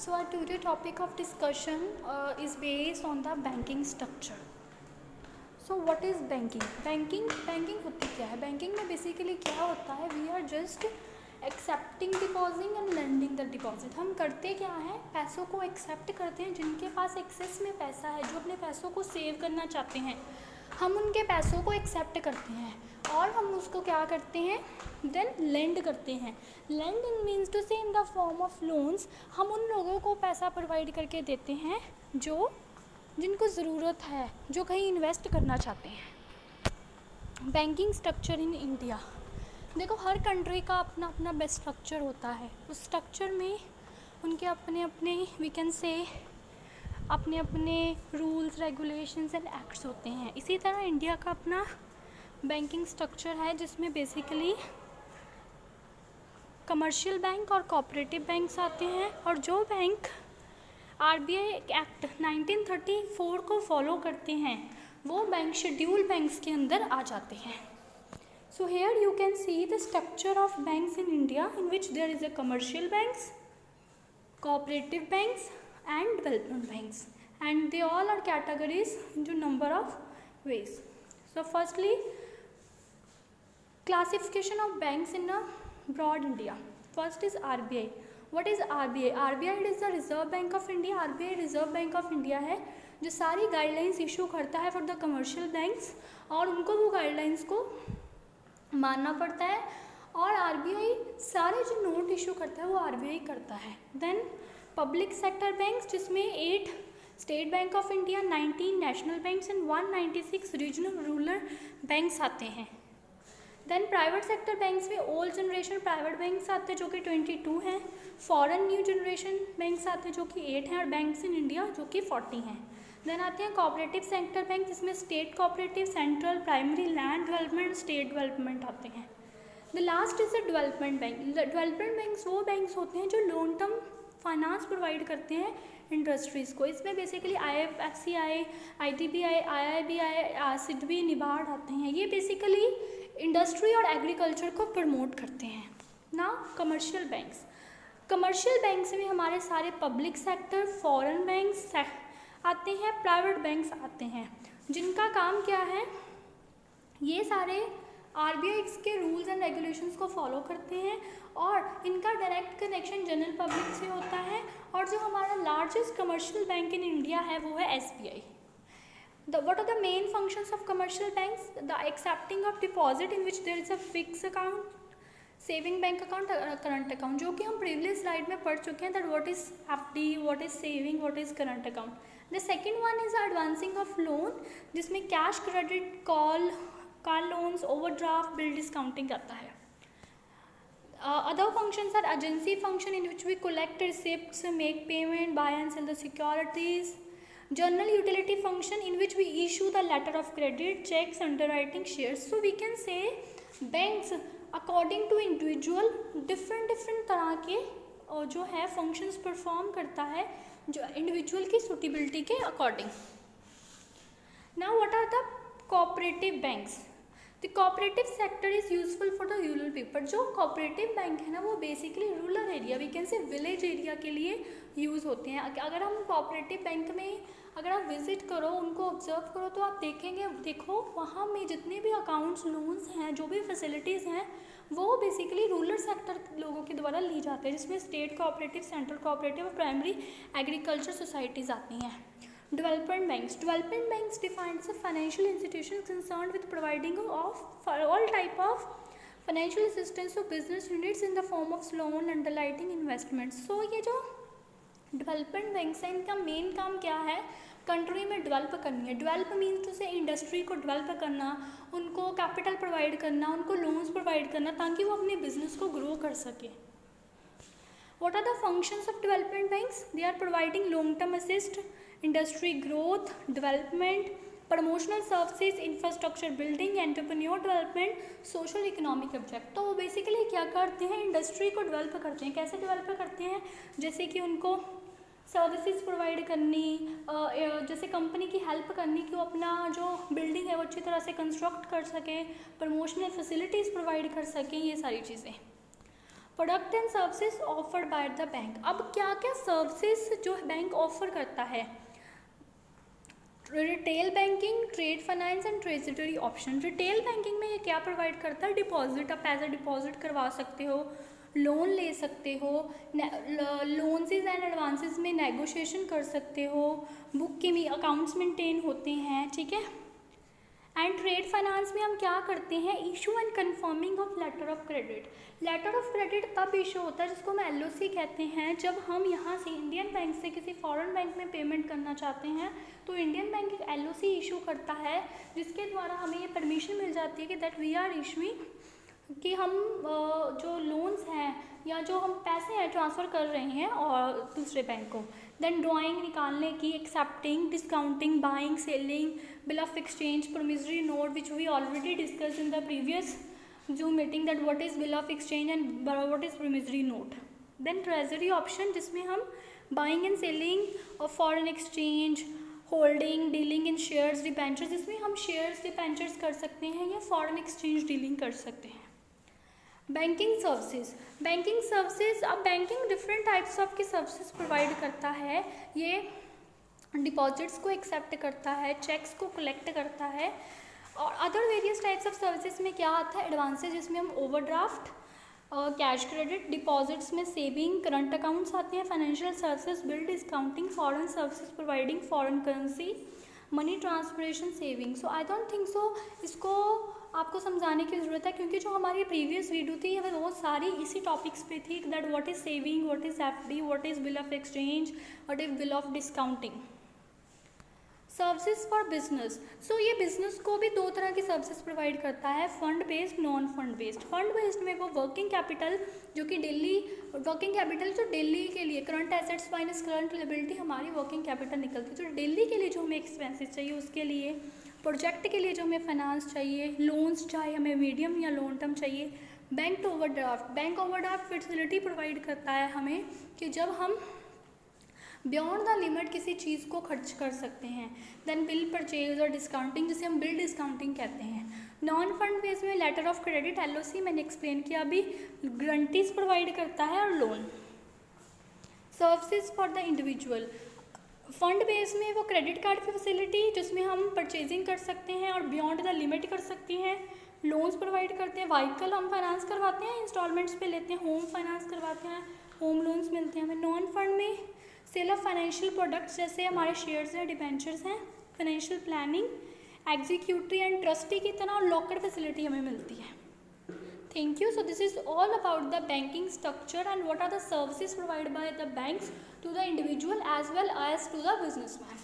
So our today topic of discussion is based on the banking structure. So what is banking? Banking होती क्या है? Banking में basically क्या होता है? We are just accepting deposit and lending the deposit. हम करते क्या है? पैसों को accept करते हैं. जिनके पास excess में पैसा है, जो अपने पैसों को सेव करना चाहते हैं, हम उनके पैसों को एक्सेप्ट करते हैं और हम उसको क्या करते हैं, देन लेंड करते हैं. लेंड मीन्स टू से in the form of loans. हम उन लोगों को पैसा प्रोवाइड करके देते हैं जो जिनको ज़रूरत है, जो कहीं इन्वेस्ट करना चाहते हैं. Banking structure in India. देखो, हर कंट्री का अपना अपना बेस्ट स्ट्रक्चर होता है. उस स्ट्रक्चर में उनके अपने अपने वी कैन से अपने अपने रूल्स, रेगुलेशंस एंड एक्ट्स होते हैं. इसी तरह इंडिया का अपना बैंकिंग स्ट्रक्चर है जिसमें बेसिकली कमर्शियल बैंक और कोऑपरेटिव बैंक्स आते हैं. और जो बैंक आरबीआई एक्ट 1934 को फॉलो करते हैं वो बैंक शेड्यूल बैंक्स के अंदर आ जाते हैं. So here you can see the structure of banks in India in which there is a commercial banks, cooperative banks and development banks, and they all are categories into number of ways. So firstly, classification of banks in a broad India. First is RBI. What is RBI? RBI is the Reserve Bank of India. RBI Reserve Bank of India है जो सारी guidelines issue करता है for the commercial banks, और उनको वो guidelines को मानना पड़ता है. और RBI सारे जो नोट इशू करता है वो RBI करता है. देन पब्लिक सेक्टर बैंक्स जिसमें 8 state bank of India, 19 national banks and 196 regional rural banks आते हैं. देन प्राइवेट सेक्टर बैंक्स में ओल्ड जनरेशन प्राइवेट बैंक्स आते हैं जो कि 22 हैं. फॉरेन न्यू जनरेशन बैंक्स आते हैं जो कि 8 हैं, और बैंक्स इन इंडिया जो कि 40 हैं. देन आते हैं कोऑपरेटिव सेक्टर बैंक जिसमें state cooperative, central, primary, land development, state development आते हैं. The last is the development bank. Development banks वो बैंक्स होते हैं जो लॉन्ग टर्म फाइनेंस प्रोवाइड करते हैं इंडस्ट्रीज़ को. इसमें basically IFCI, IDBI, IIBI, SIDBI, NABARD आते हैं. ये बेसिकली इंडस्ट्री और एग्रीकल्चर को प्रमोट करते हैं. ना कमर्शियल बैंक्स. कमर्शियल बैंक्स में हमारे सारे पब्लिक सेक्टर, फॉरेन बैंक्स आते हैं, प्राइवेट बैंक्स आते हैं. जिनका काम क्या है, ये सारे RBI के रूल्स एंड रेगुलेशंस को फॉलो करते हैं और इनका डायरेक्ट कनेक्शन जनरल पब्लिक से होता है. और जो हमारा largest commercial bank in India है वो है SBI. What are the main functions of commercial banks? The accepting of deposit in which there is a fixed account, saving bank account, current account, जो कि हम प्रीवियस स्लाइड में पढ़ चुके हैं. that what is FD, what is saving, what is current account. The second one is advancing of loan जिसमें cash, credit, call, car loans, overdraft, bill discounting आता है. Other functions are agency function in which we collect receipts, make payment, buy and sell the securities. General utility function in which we issue the letter of credit, checks, underwriting, shares. So we can say banks according to individual different तरह के जो है functions perform करता है जो individual की suitability के according. Now what are the cooperative banks? The cooperative sector is useful for the rural people. जो cooperative बैंक है ना वो basically rural area, we can say village area के लिए यूज़ होते हैं. अगर हम cooperative बैंक में अगर आप विज़िट करो, उनको ऑब्जर्व करो तो आप देखेंगे, देखो वहाँ में जितने भी अकाउंट्स, लोन्स हैं, जो भी फैसिलिटीज़ हैं वो बेसिकली रूरल सेक्टर लोगों के द्वारा ली जाते हैं, जिसमें स्टेट कोऑपरेटिव, सेंट्रल कोऑपरेटिव और प्राइमरी एग्रीकल्चर सोसाइटीज़ आती हैं. Development banks. Development banks defines a financial institution concerned with providing of for all type of financial assistance to business units in the form of loan, underwriting, investments. So ये जो development banks हैं इनका main काम क्या है, country में develop करनी है. डेवलप मीन्स टू से इंडस्ट्री को डेवलप करना, उनको कैपिटल प्रोवाइड करना, उनको लोन्स प्रोवाइड करना ताकि वो अपने बिजनेस को ग्रो कर सके. What are the functions of development banks? They are providing long-term assist, industry growth, development, promotional services, infrastructure building, entrepreneur development, social economic object. तो वो बेसिकली क्या करते हैं, इंडस्ट्री को डेवलप करते हैं. कैसे डेवलप करते हैं, जैसे कि उनको सर्विसेज प्रोवाइड करनी, जैसे कंपनी की हेल्प करनी कि वो अपना जो बिल्डिंग है वो अच्छी तरह से कंस्ट्रक्ट कर सके, प्रमोशनल फैसिलिटीज़ प्रोवाइड कर सकें, ये सारी चीज़ें. Product and services offered by the bank. अब क्या क्या सर्विसेज जो बैंक ऑफर करता है, retail banking, trade finance and treasury option. Retail banking में ये क्या प्रोवाइड करता है, डिपॉजिट, आप एज अ डिपॉजिट करवा सकते हो, लोन ले सकते हो, लोन्स एंड एडवांसेस में नेगोशिएशन कर सकते हो, बुक के अकाउंट्स मेंटेन होते हैं, ठीक है। एंड ट्रेड फाइनेंस में हम क्या करते हैं, issue and confirming of letter of credit. Letter of credit तब इशू होता है जिसको हम LOC कहते हैं, जब हम यहाँ से इंडियन बैंक से किसी फॉरेन बैंक में पेमेंट करना चाहते हैं तो इंडियन बैंक एक LOC इशू करता है, जिसके द्वारा हमें ये परमिशन मिल जाती है कि दैट वी आर इशूइंग, कि हम जो लोन्स हैं या जो हम पैसे हैं ट्रांसफ़र कर रहे हैं और दूसरे बैंक को, देन ड्राइंग निकालने की, accepting, discounting, buying, selling, bill of exchange, promissory note which we already discuss in the previous Zoom meeting, that what is bill of exchange and what is promissory note. Then treasury option जिसमें हम buying and selling of foreign exchange, holding, dealing in shares, debentures, जिसमें हम shares, debentures कर सकते हैं या foreign exchange dealing कर सकते हैं। बैंकिंग सर्विसेज, बैंकिंग सर्विसेज, अब बैंकिंग डिफरेंट टाइप्स ऑफ की सर्विसेज प्रोवाइड करता है। ये डिपॉजिट्स को एक्सेप्ट करता है, चेक्स को कलेक्ट करता है, और other various types of services में क्या आता है, एडवांसेज जिसमें हम ओवरड्राफ्ट, कैश क्रेडिट, डिपॉजिट्स में सेविंग, करंट अकाउंट्स आते हैं, financial services, bill discounting, foreign services providing foreign currency, money transferation, saving. So I don't think so इसको आपको समझाने की ज़रूरत है, क्योंकि जो हमारी प्रीवियस वीडियो थी वो सारी इसी टॉपिक्स पे थी, that what is saving, what is FD, what is bill of exchange, what is bill of discounting. Services for business, so ये बिजनेस को भी दो तरह की सर्विसेज प्रोवाइड करता है, fund based, non fund based. Fund based में वो वर्किंग कैपिटल जो कि डेली, वर्किंग कैपिटल जो डेली के लिए, current assets minus current liability हमारी वर्किंग कैपिटल निकलती है, जो डेली के लिए जो हमें एक्सपेंसेस चाहिए उसके लिए, प्रोजेक्ट के लिए जो हमें फाइनेंस चाहिए, लोन्स चाहे हमें मीडियम या लॉन्ग टर्म चाहिए। Bank overdraft, bank overdraft facility provide करता है हमें कि जब हम बियॉन्ड द लिमिट किसी चीज़ को खर्च कर सकते हैं। देन बिल परचेज और डिस्काउंटिंग, जिसे हम बिल डिस्काउंटिंग कहते हैं। नॉन फंड बेस में लेटर ऑफ क्रेडिट, LOC मैंने एक्सप्लेन किया अभी, गारंटीज प्रोवाइड करता है और loan. Services for the individual, fund base में वो क्रेडिट कार्ड की फैसिलिटी जिसमें हम परचेजिंग कर सकते हैं और बियॉन्ड द लिमिट कर सकते हैं। लोन्स प्रोवाइड करते हैं, व्हीकल हम फाइनेंस करवाते हैं, इंस्टॉलमेंट्स पे लेते हैं, होम फाइनेंस करवाते हैं, होम लोन्स मिलते हैं हमें। नॉन फंड में सेल ऑफ फाइनेंशियल प्रोडक्ट्स जैसे हमारे शेयर्स हैं, डिबेंचर्स हैं, financial planning, executive and trustee की तरह लॉकर फैसिलिटी हमें मिलती है। Thank you. So this is all about the banking structure and what are the services provided by the banks to the individual as well as to the businessman.